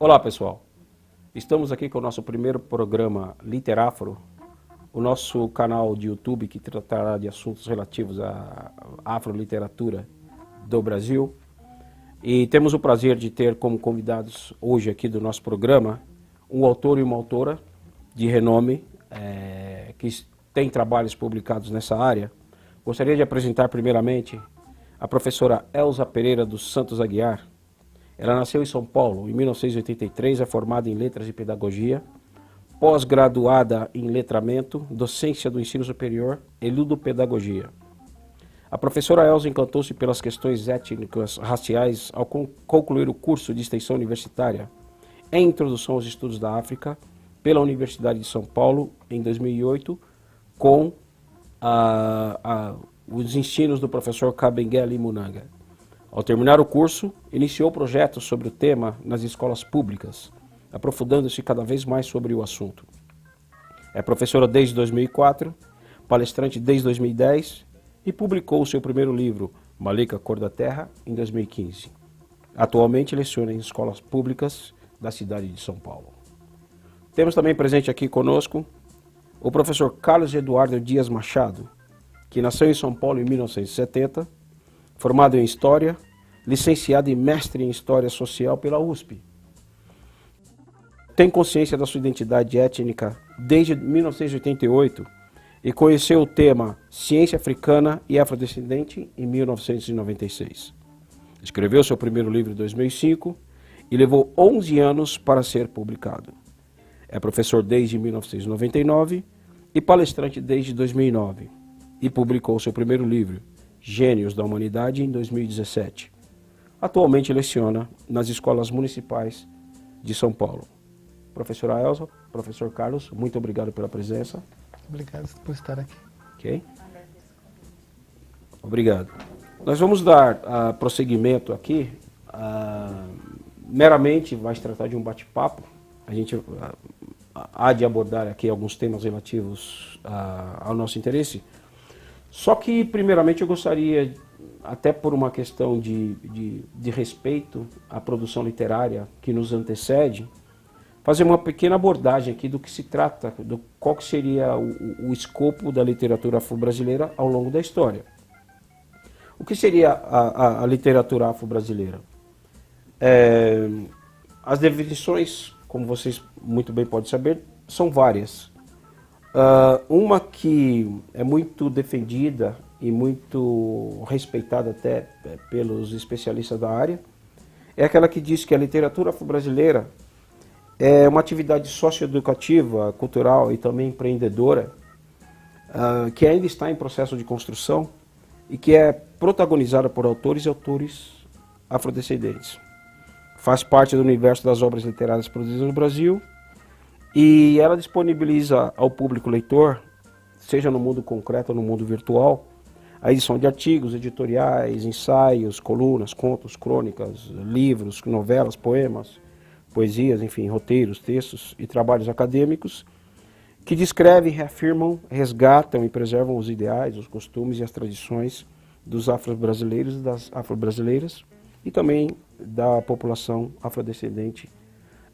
Olá pessoal, estamos aqui com o nosso primeiro programa Literafro, o nosso canal de YouTube que tratará de assuntos relativos à afroliteratura do Brasil. E temos o prazer de ter como convidados hoje aqui do nosso programa um autor e uma autora de renome que tem trabalhos publicados nessa área. Gostaria de apresentar primeiramente a professora Elza Pereira dos Santos Aguiar. Ela nasceu em São Paulo em 1983, é formada em Letras e Pedagogia, pós-graduada em Letramento, Docência do Ensino Superior e Ludopedagogia. A professora Elza encantou-se pelas questões étnicas raciais ao concluir o curso de extensão universitária em Introdução aos Estudos da África pela Universidade de São Paulo em 2008, com os ensinos do professor Kabengele Munanga. Ao terminar o curso, iniciou projetos sobre o tema nas escolas públicas, aprofundando-se cada vez mais sobre o assunto. É professora desde 2004, palestrante desde 2010 e publicou o seu primeiro livro, Malika Cor da Terra, em 2015. Atualmente leciona em escolas públicas da cidade de São Paulo. Temos também presente aqui conosco o professor Carlos Eduardo Dias Machado, que nasceu em São Paulo em 1970, formado em História, licenciado e mestre em História Social pela USP. Tem consciência da sua identidade étnica desde 1988 e conheceu o tema Ciência Africana e Afrodescendente em 1996. Escreveu seu primeiro livro em 2005 e levou 11 anos para ser publicado. É professor desde 1999 e palestrante desde 2009 e publicou seu primeiro livro, Gênios da Humanidade, em 2017. Atualmente leciona nas escolas municipais de São Paulo. Professora Elza, professor Carlos, muito obrigado pela presença. Obrigado por estar aqui. Ok? Obrigado. Nós vamos dar prosseguimento aqui. Meramente vai se tratar de um bate-papo. A gente há de abordar aqui alguns temas relativos ao nosso interesse. Só que, primeiramente, eu gostaria, até por uma questão de respeito à produção literária que nos antecede, fazer uma pequena abordagem aqui do que se trata, do qual que seria o escopo da literatura afro-brasileira ao longo da história. O que seria a literatura afro-brasileira? As definições, como vocês muito bem podem saber, são várias. Uma que é muito defendida e muito respeitada até pelos especialistas da área, é aquela que diz que a literatura afro-brasileira é uma atividade socioeducativa, cultural e também empreendedora, que ainda está em processo de construção e que é protagonizada por autores e autores afrodescendentes. Faz parte do universo das obras literárias produzidas no Brasil e ela disponibiliza ao público leitor, seja no mundo concreto ou no mundo virtual, a edição de artigos, editoriais, ensaios, colunas, contos, crônicas, livros, novelas, poemas, poesias, enfim, roteiros, textos e trabalhos acadêmicos que descrevem, reafirmam, resgatam e preservam os ideais, os costumes e as tradições dos afro-brasileiros e das afro-brasileiras e também da população afrodescendente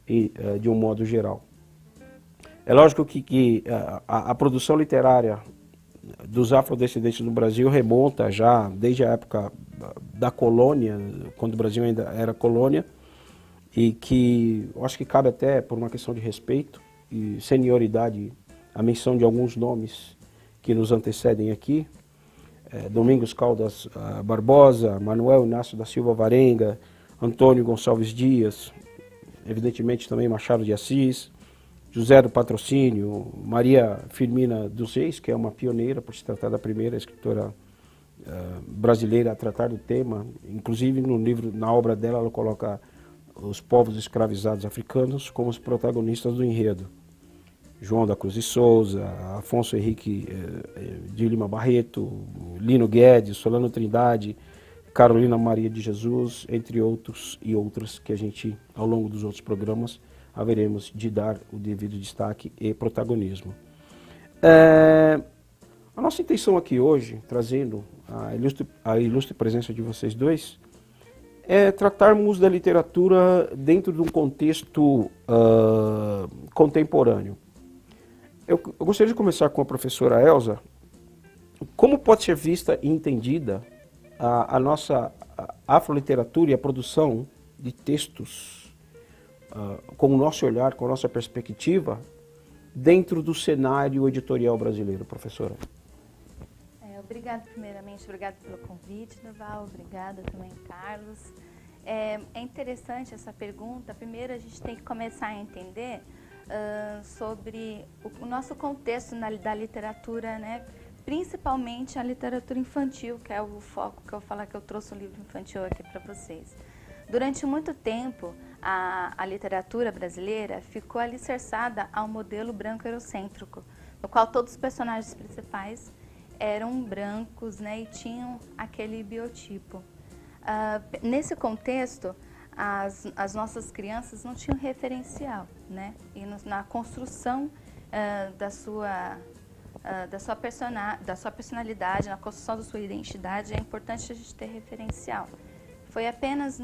de um modo geral. É lógico que a produção literária dos afrodescendentes no Brasil remonta já desde a época da colônia, quando o Brasil ainda era colônia, e que eu acho que cabe até, por uma questão de respeito e senioridade, a menção de alguns nomes que nos antecedem aqui. Domingos Caldas Barbosa, Manuel Inácio da Silva Varenga, Antônio Gonçalves Dias, evidentemente também Machado de Assis, José do Patrocínio, Maria Firmina dos Reis, que é uma pioneira por se tratar da primeira escritora brasileira a tratar do tema. Inclusive no livro, na obra dela, ela coloca os povos escravizados africanos como os protagonistas do enredo. João da Cruz de Souza, Afonso Henrique de Lima Barreto, Lino Guedes, Solano Trindade, Carolina Maria de Jesus, entre outros e outras que a gente, ao longo dos outros programas, haveremos de dar o devido destaque e protagonismo. A nossa intenção aqui hoje, trazendo a ilustre presença de vocês dois, é tratarmos da literatura dentro de um contexto contemporâneo. Eu gostaria de começar com a professora Elza. Como pode ser vista e entendida a nossa afroliteratura e a produção de textos com o nosso olhar, com a nossa perspectiva, dentro do cenário editorial brasileiro, professora? Obrigada, primeiramente, obrigada pelo convite, Duval, obrigada também, Carlos. É interessante essa pergunta. Primeiro, a gente tem que começar a entender sobre o nosso contexto da literatura, né? Principalmente a literatura infantil, que é o foco que eu vou falar, que eu trouxe um livro infantil aqui para vocês. Durante muito tempo, a literatura brasileira ficou alicerçada ao modelo branco eurocêntrico, no qual todos os personagens principais eram brancos, né, e tinham aquele biotipo. Nesse contexto, as nossas crianças não tinham referencial, né, e na construção da sua personalidade, na construção da sua identidade, é importante a gente ter referencial. Foi apenas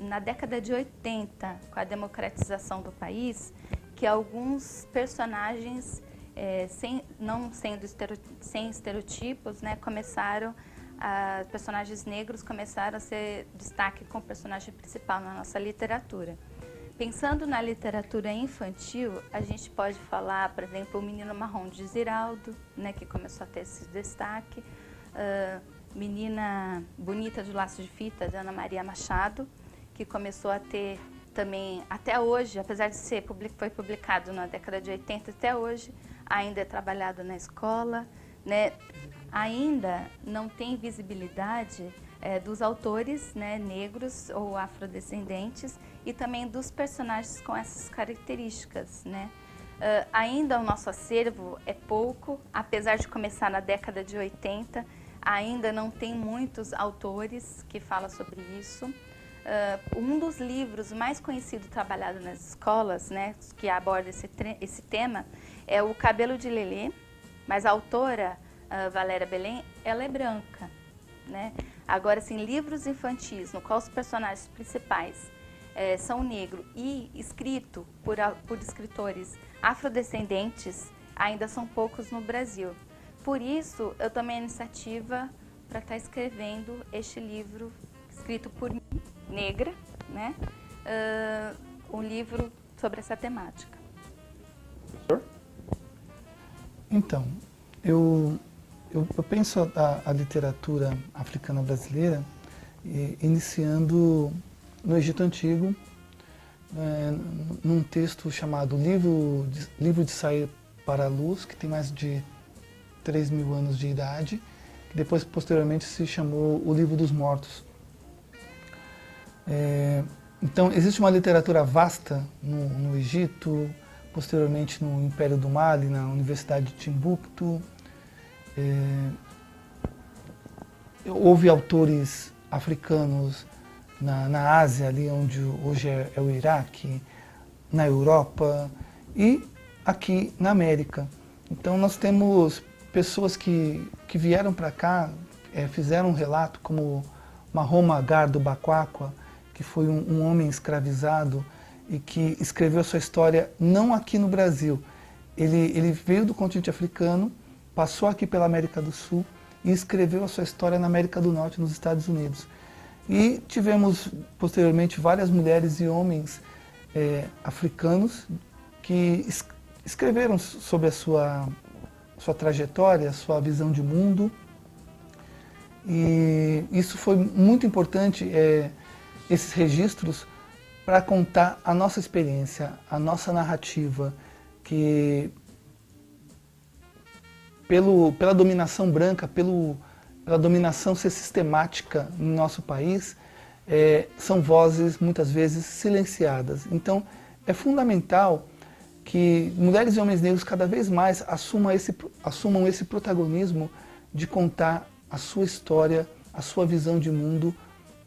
na década de 80, com a democratização do país, que alguns personagens, sem estereotipos, né, personagens negros começaram a ser destaque como personagem principal na nossa literatura. Pensando na literatura infantil, a gente pode falar, por exemplo, O Menino Marrom de Ziraldo, né, que começou a ter esse destaque, Menina Bonita de Laço de Fita, de Ana Maria Machado, que começou a ter também, até hoje, apesar de foi publicado na década de 80, até hoje, ainda é trabalhado na escola, né? Ainda não tem visibilidade dos autores, né, negros ou afrodescendentes e também dos personagens com essas características, né? Ainda o nosso acervo é pouco, apesar de começar na década de 80, ainda não tem muitos autores que falam sobre isso. Um dos livros mais conhecidos trabalhado nas escolas, né, que aborda esse tema, é O Cabelo de Lelê, mas a autora, Valéria Belém, ela é branca, né? Agora, assim, livros infantis, no qual os personagens principais são negros e escrito por escritores afrodescendentes, ainda são poucos no Brasil. Por isso, eu tomei a iniciativa para estar escrevendo este livro, escrito por mim, negra, né? Um livro sobre essa temática. Então, eu penso a literatura africana brasileira iniciando no Egito Antigo, num texto chamado Livro de Sair para a Luz, que tem mais de 3.000 anos de idade, que depois, posteriormente, se chamou O Livro dos Mortos. Então, existe uma literatura vasta no Egito, posteriormente no Império do Mali, na Universidade de Timbuktu. Houve autores africanos na Ásia, ali onde hoje é o Iraque, na Europa e aqui na América. Então, nós temos pessoas que vieram para cá, fizeram um relato, como Mahoma Gardo Bakwakwa, que foi um homem escravizado e que escreveu a sua história não aqui no Brasil. Ele veio do continente africano, passou aqui pela América do Sul e escreveu a sua história na América do Norte, nos Estados Unidos. E tivemos, posteriormente, várias mulheres e homens africanos que escreveram sobre a sua trajetória, a sua visão de mundo. E isso foi muito importante, esses registros, para contar a nossa experiência, a nossa narrativa, que pela dominação branca, pela dominação ser sistemática no nosso país, são vozes muitas vezes silenciadas. Então, é fundamental que mulheres e homens negros cada vez mais assumam esse protagonismo de contar a sua história, a sua visão de mundo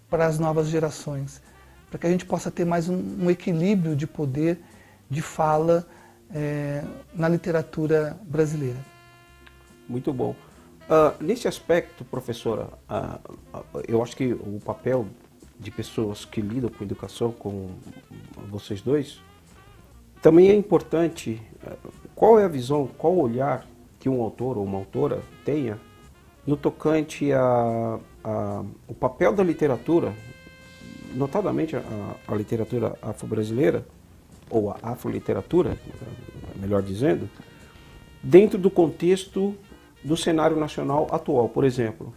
para as novas gerações, para que a gente possa ter mais um equilíbrio de poder, de fala na literatura brasileira. Muito bom. Nesse aspecto, professora, eu acho que o papel de pessoas que lidam com educação, com vocês dois, também é importante qual é a visão, qual o olhar que um autor ou uma autora tenha no tocante o papel da literatura, notadamente a literatura afro-brasileira, ou a afroliteratura, melhor dizendo, dentro do contexto do cenário nacional atual. Por exemplo,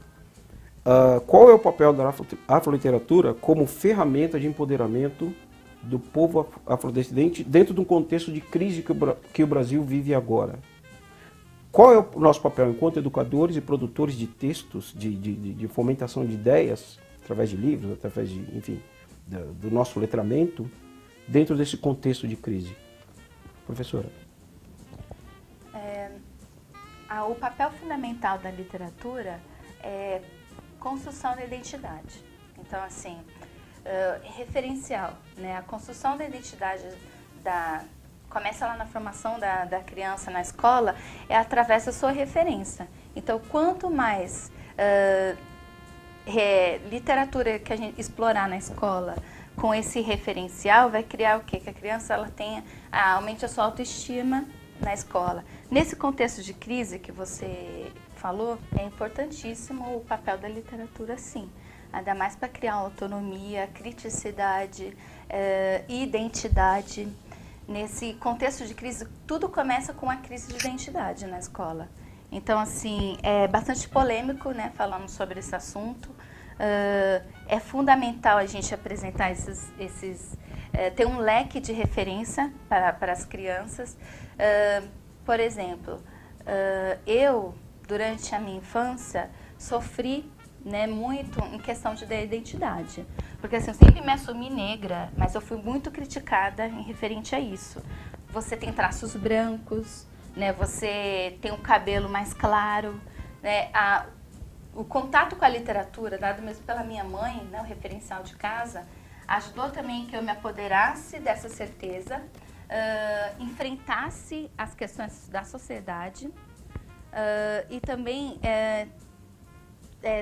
qual é o papel da afroliteratura como ferramenta de empoderamento do povo afrodescendente dentro de um contexto de crise que o Brasil vive agora? Qual é o nosso papel enquanto educadores e produtores de textos, de fomentação de ideias, através de livros, através de, enfim, do nosso letramento, dentro desse contexto de crise? Professora. O papel fundamental da literatura é construção da identidade. Então, assim, referencial, né? A construção da identidade começa lá na formação da criança na escola, é através da sua referência. Então, quanto mais literatura que a gente explorar na escola com esse referencial, vai criar o quê? Que a criança aumente a sua autoestima na escola. Nesse contexto de crise que você falou, é importantíssimo o papel da literatura, sim. Ainda mais para criar autonomia, criticidade, identidade. Nesse contexto de crise, tudo começa com a crise de identidade na escola. Então, assim, é bastante polêmico, né, falando sobre esse assunto. É fundamental a gente apresentar ter um leque de referência para as crianças. Por exemplo, eu, durante a minha infância, sofri, né, muito em questão de identidade. Porque assim, eu sempre me assumi negra, mas eu fui muito criticada em referente a isso. Você tem traços brancos, né, você tem um cabelo mais claro, né, o contato com a literatura, dado mesmo pela minha mãe, né, o referencial de casa, ajudou também que eu me apoderasse dessa certeza, enfrentasse as questões da sociedade e também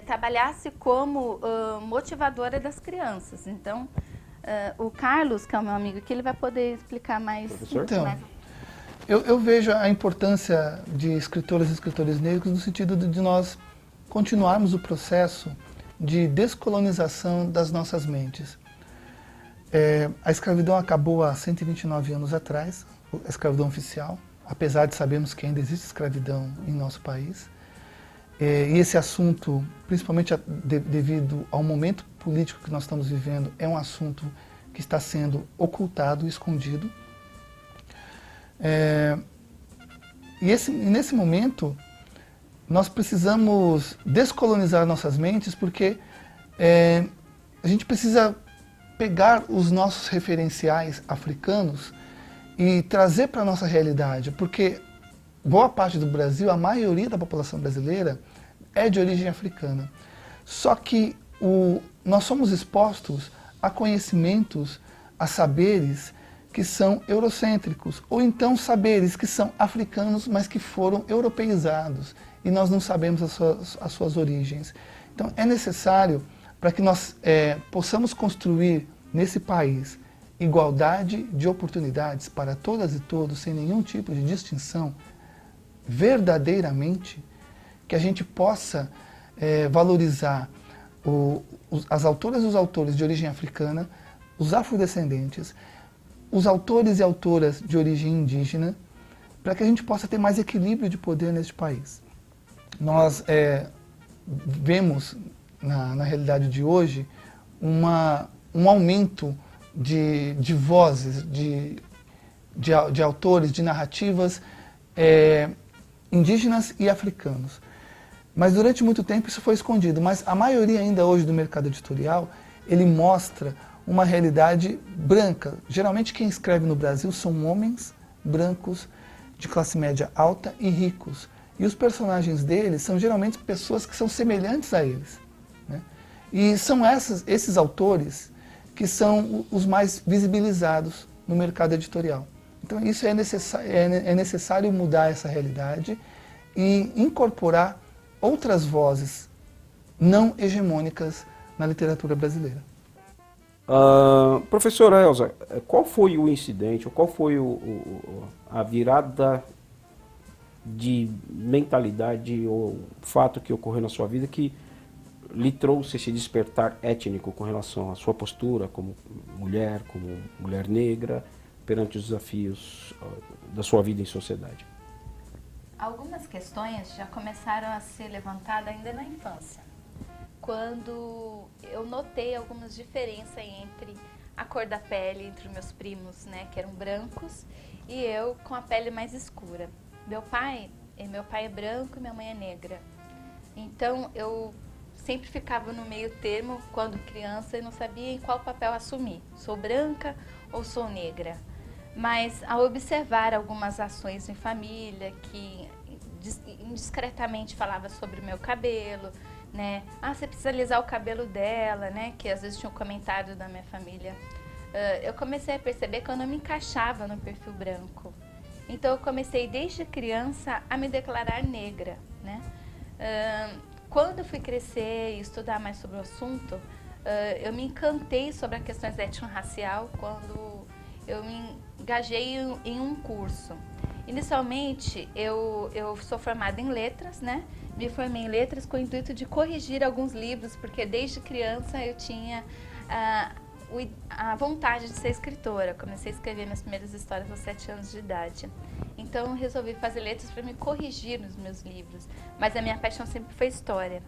trabalhasse como motivadora das crianças. Então, o Carlos, que é o meu amigo aqui, ele vai poder explicar mais. Então, eu vejo a importância de escritoras e escritores negros no sentido de nós continuarmos o processo de descolonização das nossas mentes. A escravidão acabou há 129 anos atrás, a escravidão oficial, apesar de sabermos que ainda existe escravidão em nosso país. E esse assunto, principalmente devido ao momento político que nós estamos vivendo, é um assunto que está sendo ocultado, escondido. E nesse momento, nós precisamos descolonizar nossas mentes, porque a gente precisa pegar os nossos referenciais africanos e trazer para a nossa realidade, porque boa parte do Brasil, a maioria da população brasileira é de origem africana. Só que nós somos expostos a conhecimentos, a saberes que são eurocêntricos, ou então saberes que são africanos, mas que foram europeizados, e nós não sabemos as suas origens. Então é necessário, para que nós possamos construir nesse país igualdade de oportunidades para todas e todos, sem nenhum tipo de distinção, verdadeiramente, que a gente possa valorizar as autoras e os autores de origem africana, os afrodescendentes, os autores e autoras de origem indígena, para que a gente possa ter mais equilíbrio de poder neste país. Nós vemos, na realidade de hoje, um aumento de vozes, de autores, de narrativas indígenas e africanos. Mas durante muito tempo isso foi escondido, mas a maioria ainda hoje do mercado editorial, ele mostra uma realidade branca. Geralmente quem escreve no Brasil são homens brancos de classe média alta e ricos. E os personagens deles são geralmente pessoas que são semelhantes a eles, né? E são esses autores que são os mais visibilizados no mercado editorial. Então isso é necessário mudar essa realidade e incorporar outras vozes não hegemônicas na literatura brasileira. Professora Elza, qual foi o incidente, ou qual foi a virada de mentalidade ou fato que ocorreu na sua vida que lhe trouxe esse despertar étnico com relação à sua postura como mulher negra, perante os desafios da sua vida em sociedade? Algumas questões já começaram a ser levantadas ainda na infância, quando eu notei algumas diferenças entre a cor da pele entre os meus primos, né, que eram brancos, e eu com a pele mais escura. Meu pai é branco e minha mãe é negra. Então eu sempre ficava no meio termo quando criança e não sabia em qual papel assumir. Sou branca ou sou negra? Mas ao observar algumas ações em família que indiscretamente falava sobre o meu cabelo, né? Você precisa alisar o cabelo dela, né? Que às vezes tinha um comentário da minha família. Eu comecei a perceber que eu não me encaixava no perfil branco. Então eu comecei desde criança a me declarar negra, né? Quando eu fui crescer e estudar mais sobre o assunto, eu me encantei sobre as questões étnico-racial quando eu me engajei em um curso. Inicialmente, eu sou formada em letras, né? Me formei em letras com o intuito de corrigir alguns livros, porque desde criança eu tinha a vontade de ser escritora. Comecei a escrever minhas primeiras histórias aos 7 anos de idade. Então, eu resolvi fazer letras para me corrigir nos meus livros. Mas a minha paixão sempre foi história.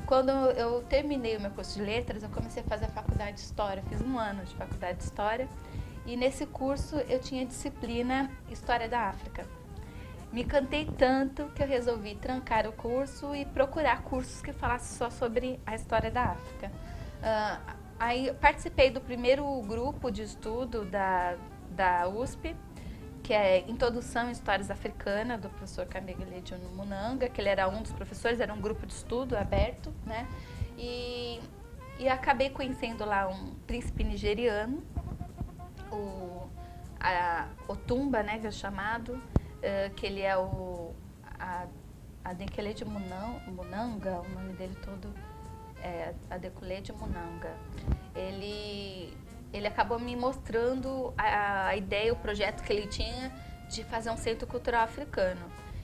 Quando eu terminei o meu curso de letras, eu comecei a fazer a faculdade de história. Fiz 1 ano de faculdade de história. E nesse curso eu tinha disciplina História da África. Me encantei tanto que eu resolvi trancar o curso e procurar cursos que falassem só sobre a história da África. Aí participei do primeiro grupo de estudo da USP, que é Introdução em Histórias Africanas, do professor Kamegele Munanga, que ele era um dos professores, era um grupo de estudo aberto, né? E acabei conhecendo lá um príncipe nigeriano, o Otumba, né, que é chamado, que ele é Adekunle Munanga, o nome dele todo é Adekunle Munanga. Ele acabou me mostrando a ideia, o projeto que ele tinha de fazer um centro cultural africano.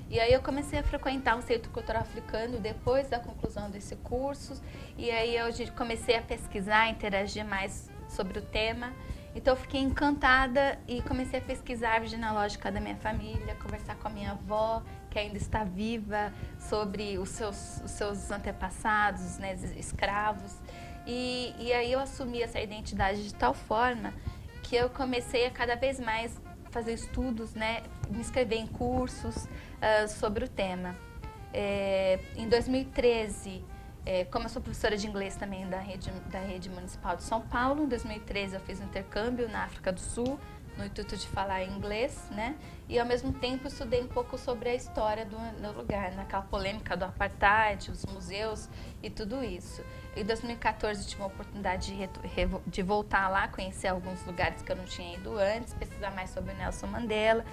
E aí eu comecei a frequentar um centro cultural africano depois da conclusão desse curso, e aí eu comecei a pesquisar, interagir mais sobre o tema. Então eu fiquei encantada e comecei a pesquisar a árvore genealógica da minha família, conversar com a minha avó, que ainda está viva, sobre os seus antepassados, né, escravos. E aí eu assumi essa identidade de tal forma que eu comecei a cada vez mais fazer estudos, né, me inscrever em cursos sobre o tema. Em 2013, como eu sou professora de inglês também da rede municipal de São Paulo, em 2013 eu fiz um intercâmbio na África do Sul, no intuito de falar inglês, né? E ao mesmo tempo estudei um pouco sobre a história do lugar, naquela polêmica do apartheid, os museus e tudo isso. Em 2014 tive a oportunidade de voltar lá, conhecer alguns lugares que eu não tinha ido antes, pesquisar mais sobre o Nelson Mandela.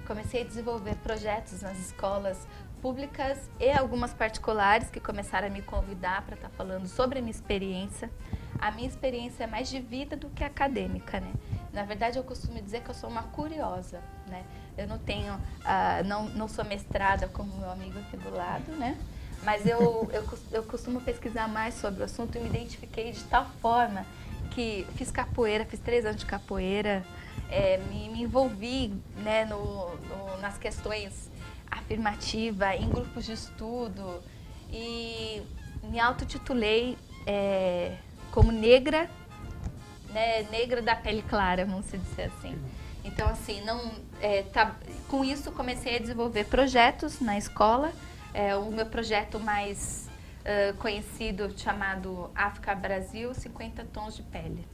Comecei a desenvolver projetos nas escolas públicas e algumas particulares que começaram a me convidar para estar falando sobre a minha experiência. A minha experiência é mais de vida do que acadêmica, né? Na verdade, eu costumo dizer que eu sou uma curiosa, né? Eu não tenho, não sou mestrada como meu amigo aqui do lado, né? Mas eu costumo pesquisar mais sobre o assunto e me identifiquei de tal forma que fiz capoeira, fiz 3 anos de capoeira, me envolvi, né, nas questões afirmativas, em grupos de estudo e me autotitulei como negra, né, negra da pele clara, vamos dizer assim. Então, assim, com isso comecei a desenvolver projetos na escola. O meu projeto mais conhecido, chamado África Brasil, 50 Tons de Pele.